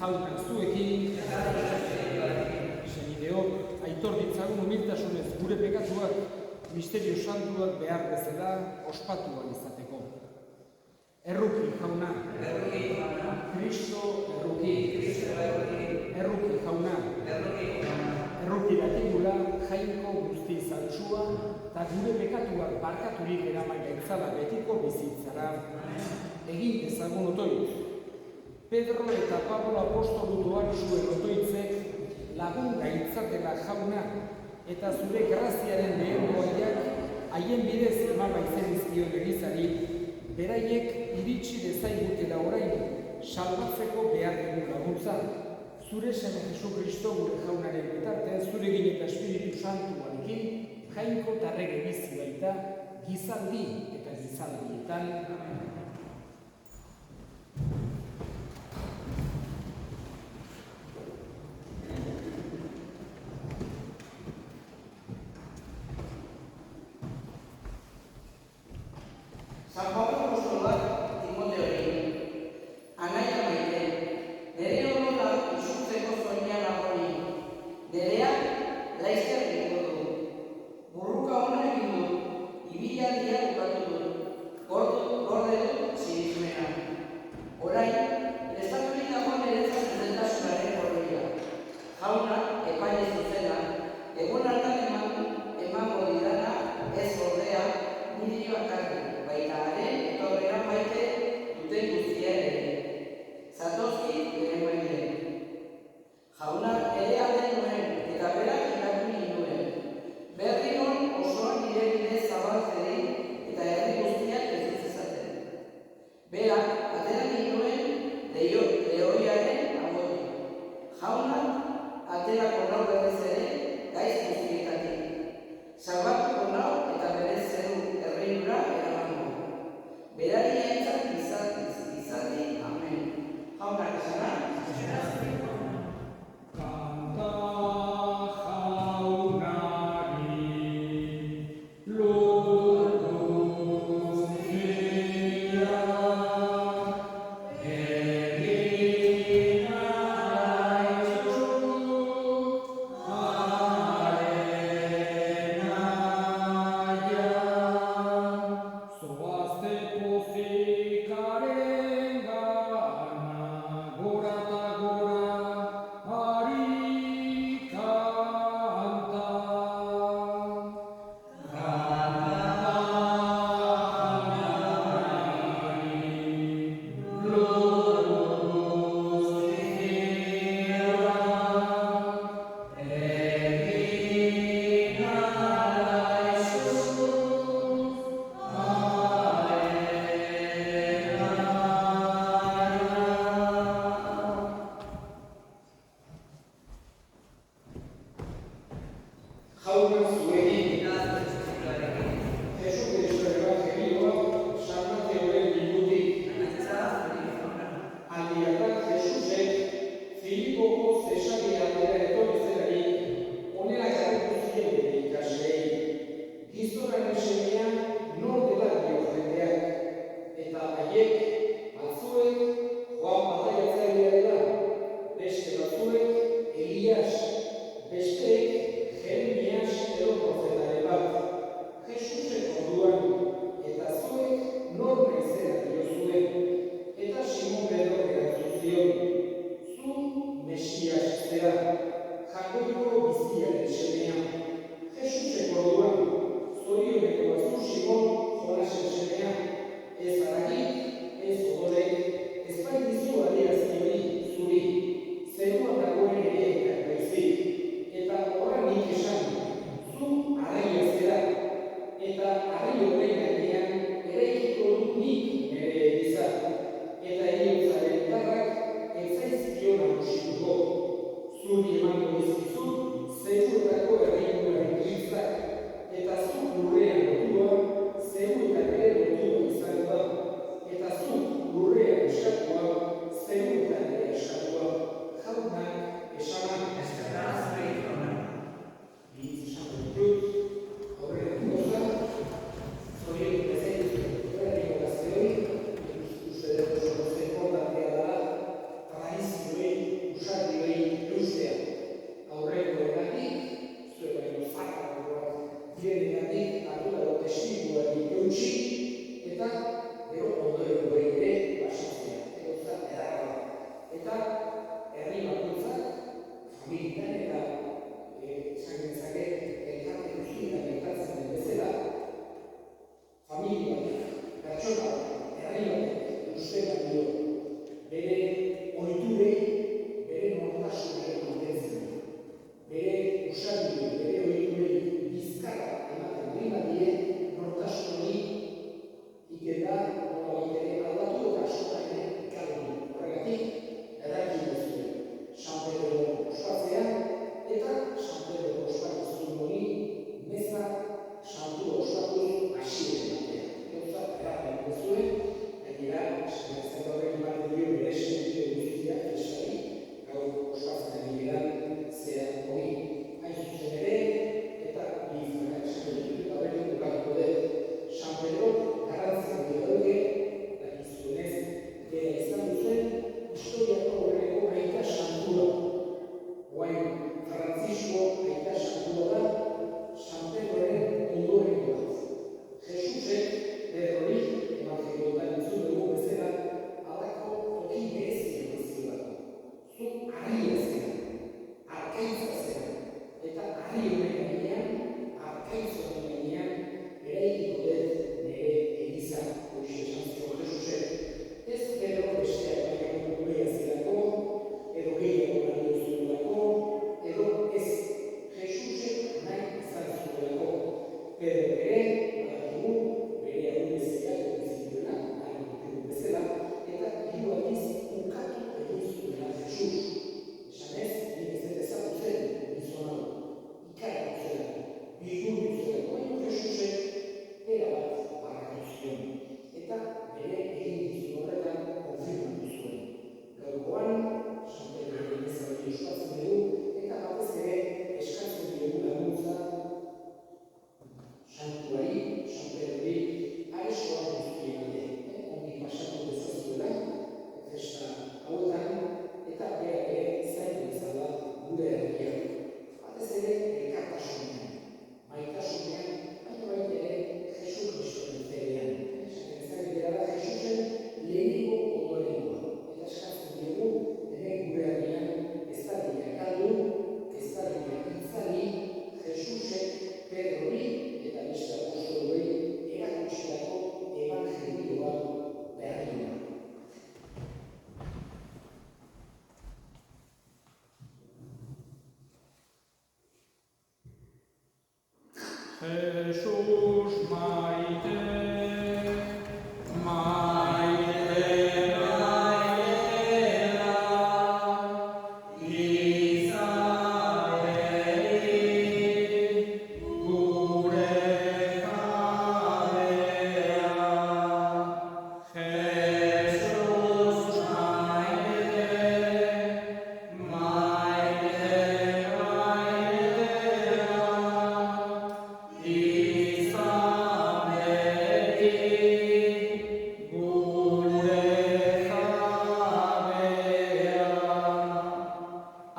Jauna, zuekin, senideok, aitor ditzagun humiltasunez gure pekatuak, misterio santuak behar bezala ospatuak izateko. Erruki, jauna. Kristo erruki. Erruki, jauna. Erruki dakigula jainko guzti zaltsua eta gure pekatuak barkaturik eraman gaitzala betiko bizitzara. Egin ezagun otoitz. Pedro eta Pablo apostolu doan zuen otoitzek lagun gaitzatela jauna eta zure graziaren behengoaiak haien bidez eman baitzen izkion elizari, beraiek iritsi dezaigutela orain salbatzeko behar dugu laguntza. Zure Seme Jesu Kristo gure jaunaren bitartez, zuregin eta Espiritu Santuarekin, jainko eta rege bizi baita, gizaldi eta gizaldietan. San Pablo apostolak Timoteori, anaia maite, nere horrela isurtzeko zoina lagoni, nereak laizker egiko du, burruka ona egin du, ibila dia bukatu du, gorde du sinismena. Orain, prestaturik dagoen niretzat zuzentasunaren horreia. Jauna, epaile zuzena, egun hartan emango didana ez ordea niri bakarrik. Baita haren etorrera maite duten guztia ere. Zatozki bere maile. Jauna ere alde nuen eta berak ikatu ninduen. Berri hon osoan nire bide zabaltzeri eta herri guztiak ez duzezaten. Berak atera ninduen lehoiaren agori. Jauna aterako nau berriz ere gaiz guztietatik. Salbatuko nau eta bere zeru herrinura berari aintzat izati, amen. Jauna esana? Kanta jaunari, lur guztia, egin aizu, haren aia, zoazte pozikaren gana, gora eta gora, ari kanta. Kanta jaunari, lur guztia, egin aizu, jauna zuekin, Jesu Kristo evangelioa, San Mateoren liburutik. Aldiatan Jesusek Filipoko Zesarea aldera etorri zelarik, honela galdetu zien bere ikasleei. Gizonaren semea nor dela dio jendeak, eta haiek batzuek Joan Bataiatzailea dela, beste batzuek Elias, besteek Jeremias edo profetaren bat. Jesusek orduan, eta zuek nor naizela diozue, eta Simon Pedrok erantzun zion, zu Mesias zera, Jakobo biziaren semea. Jesusek orduan, zorioneko bazu Simon Jonasen semea, ez haragik, ez odolek, ez baitizu adierazi hori zuri, zeruan dagoen ere eta baizik, eta horrenik esan, zu arraia zera, eta arrai horren gainean eraikiko dut nik nire eliza, eta heriotzaren indarrak ez Jesus maite, maite, maitela, izabeli, gure jabea. Jesus maite, maite, maitela, izabeli, gure jabea.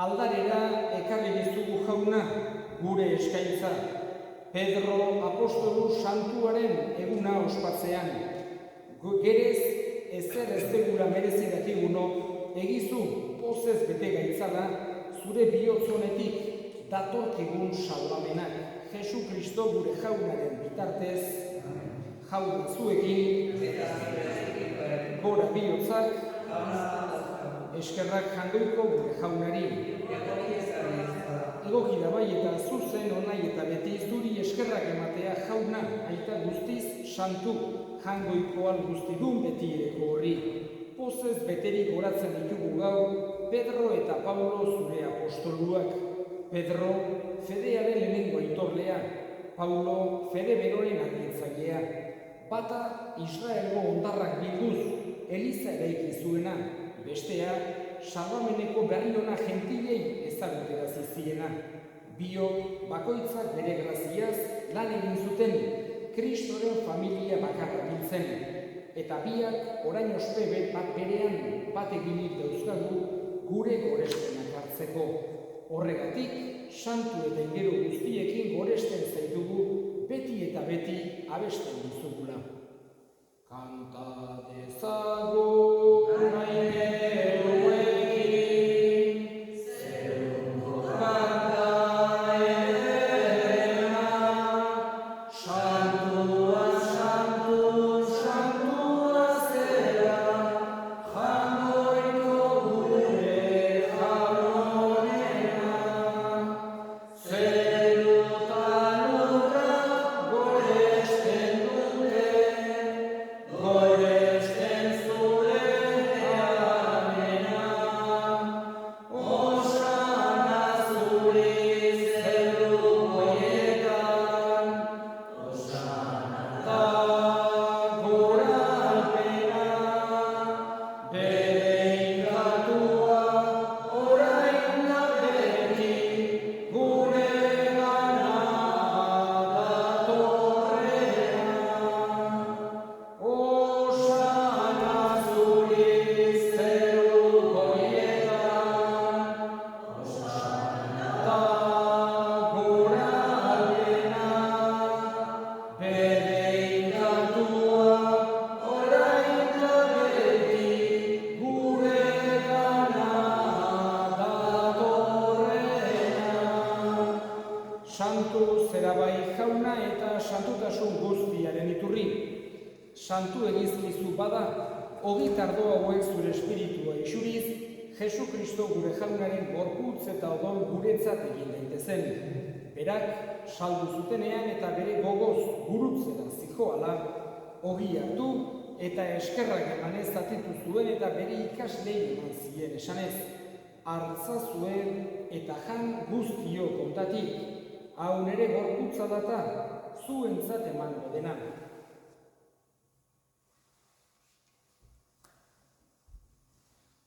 Aldarera ekarri dizugu jauna gure eskaintza, Pedro apostolu santuaren eguna ospatzean. Gerez ezer ez degula merezi dakiguno, egizu pozez bete gaitzala zure bihotzonetik datorkigun salvamenak. Jesu Kristo gure jaunaren bitartez, jauna zuekin, gora bihotzak, eskerrak jangoiko gure jaunari. Egoki da bai eta zuzen onai eta beti zuri eskerrak ematea jauna, aita guztiz santu, jangoikoan guztidun beti ereko horri. Pozez beterik oratzen ditugu gaur, Pedro eta Paulo zure apostoluak. Pedro, fedearen lehenengo aitorlea, Paulo, fede beroren argitzailea. Bata, Israelgo ondarrak bilduz, Eliza eraiki zuena, bestea, salvameneko berri ona gentilei ezaguterazi ziena. Biok bakoitzak bere graziaz lan egin zuten, Kristoren familia bakarra biltzen. Eta biak orain ospe bat berean bat eginik dauzkagu gure gorestenak hartzeko. Horregatik, santu eta ingero guztiekin goresten zaitugu beti eta beti abesten dizugula. Kanta dezagun aingeruekin, zeruko kanta ederena, santua, santu, santua zera, jangoiko gure jaunonena. Zerutan urrak goresten dute, goresten zure amena. Osana zuri zeru goietan, osana da gora alpena. Bere ingatua orain da beti, gure gana datorrena. Osana zuri zeru goietan, osana da gora alpena. Bere ingatua orain da beti, gure gana datorrena. Santu zerabai jauna eta santutasun guztiaren iturri. Santu egizkizu bada, ogitardo hauek zure espiritua isuriz, Jesu Kristo gure jaunaren gorputz eta odol guretzat egin daitezen. Berak, saldu zutenean eta bere gogoz gurutzera zijoala, ogi hartu eta eskerrak emanez zatitu zuen eta bere ikaslei eman zien esanez. Hartza zuen eta jan guztio kontatik, hau nere gorputza data, zuentzat emango dena.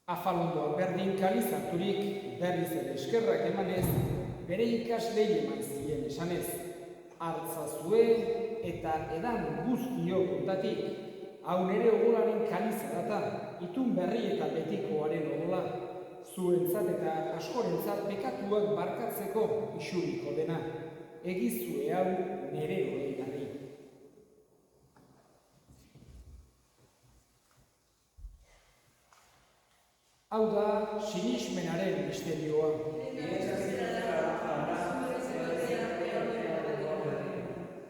Afalondoa berdin kaliz harturik, berriz ere eskerrak emanez, bere ikaslei eman zien esanez. Hartza zuen eta edan guztio kontatik, hau nere odolaren kaliza data, itun berri eta betikoaren odola, zuentzat eta askorentzat bekatuak barkatzeko isuriko dena. Egizue hau nere oroigarri. Hau da sinismenaren misterioa.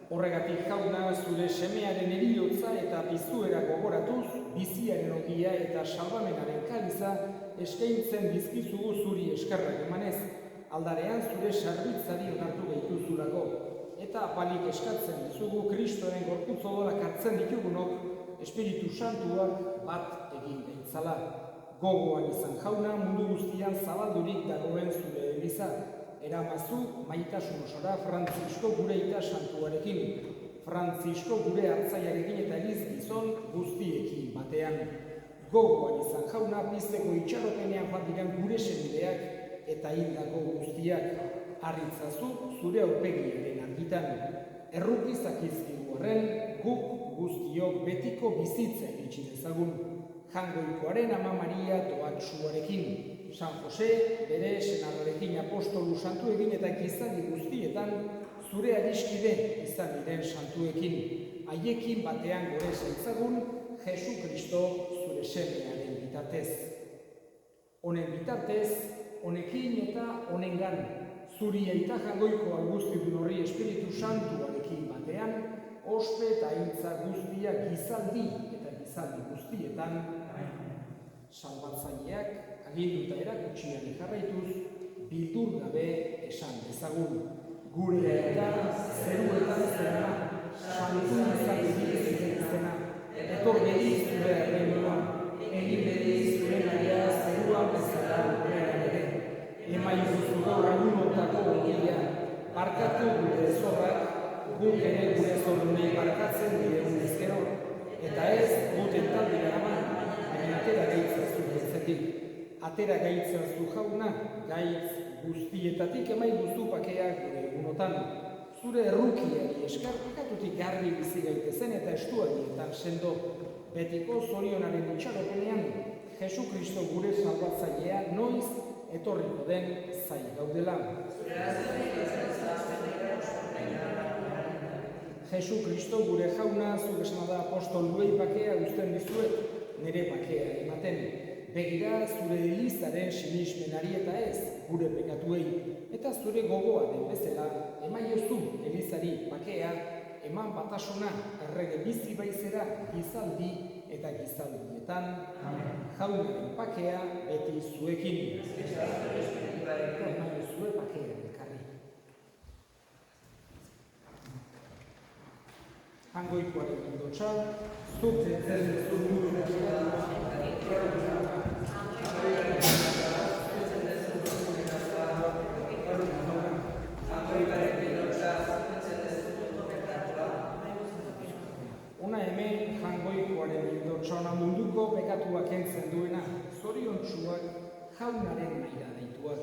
Horregatik jauna zure semearen heriotza eta piztuera gogoratuz, biziaren ogia eta salbamenaren kaliza eskaintzen dizkizugu zuri eskerrak emanez, aldarean zure sarbitzari onartu gaituzulako. eta apalik eskatzen dizugu Kristoren gorputz odorak hartzen ditugunok Espiritu Santuak bat egin gaitzala. Gogoan izan jauna mundu guztian zabaldurik dagoen zure eliza. Eramazu maitasun osora Frantzisko gure ita santuarekin, Frantzisko gure hartzaiarekin eta eliz gizon guztiekin batean. Gogoan izan jauna pizteko itxaropenean bat diren gure senideak eta hildako guztiak. Harritzazu zure aurpegiaren argitan. Errukizak izkigu horren, guk guztiok betiko bizitza iritsi dezagun. Jangoikoaren Ama Maria doatsuarekin, San Jose bere senarrarekin apostolu santuekin eta gizadi guztietan zure adiskide izan diren santuekin. Haiekin batean gore zaitzagun Jesu Kristo zure semearen bitartez. Honen bitartez, honekin eta honengan, zuri eta jangoiko alguztidun horri Espiritu Santuarekin batean, ospe eta hitza guztia gizaldi eta gizaldi guztietan, salbatzaileak aginduta erakutsian jarraituz, bildur gabe esan dezagun. Gure eta zeruetan zerana, santu izan izena, etor bediz zure erreinuan, egin bediz zure naria zeruan bezala gurean ere. Emaizuzu gaur agunotako ondia, barkatu gure zorrak, guk ere gure zorrunei barkatzen diren ezkero, eta ez guten talde garaman, baina atera gaitzazu gaitzetik. Atera gaitzazu jauna, gaitz guztietatik emaizuzu pakeak gure egunotan. Zure errukiari eskar pikatutik garbi bizi gaitezen eta estuagietan sendo. Betiko zorionaren itxaropenean, Jesu Kristo gure salbatzailea noiz etorriko den zai gaudela. Jesu Kristo gure jauna, zure esana da apostol duei bakea uzten dizuet, nire bakea ematen. Begira zure elizaren sinismenari eta ez gure pekatuei, eta zure gogoa den bezala, emaiozu elizari bakea, eman batasuna errege bizi baizera gizaldi eta gizaldietan, jaunaren pakea beti zuekin. Zue pakea elkarri. Hangoikoaren indotxa, zute zen zure Ona hemen jangoikoaren indotxona munduko pekatuak entzen duena, zoriontsuak jaunaren naira deituak.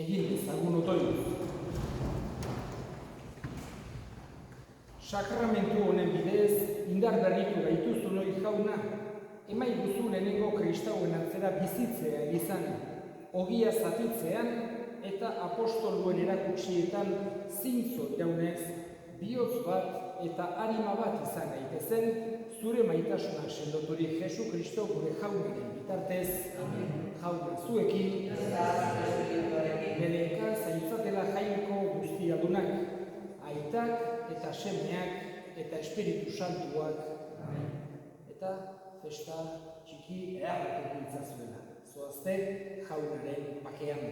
Egin ezagun otoiz. Sakramentu honen bidez, indar berritu gaituzu noi jauna, emaiguzu lehenengo kristauen atzera bizitzea izan, ogia zatitzean eta apostoluen erakutsietan zintzo jaunez, bihotz bat eta arima bat izan gaitezen, zure maitasunak sendoturik Jesu Kristo gure jaunaren bitartez, jauna zuekin, beleka zaintzatela jainko guztiadunak, aitak eta semeak eta Espiritu Santuak, eta festa txiki erratuko itzazuela. Zoazte jaunaren bakean.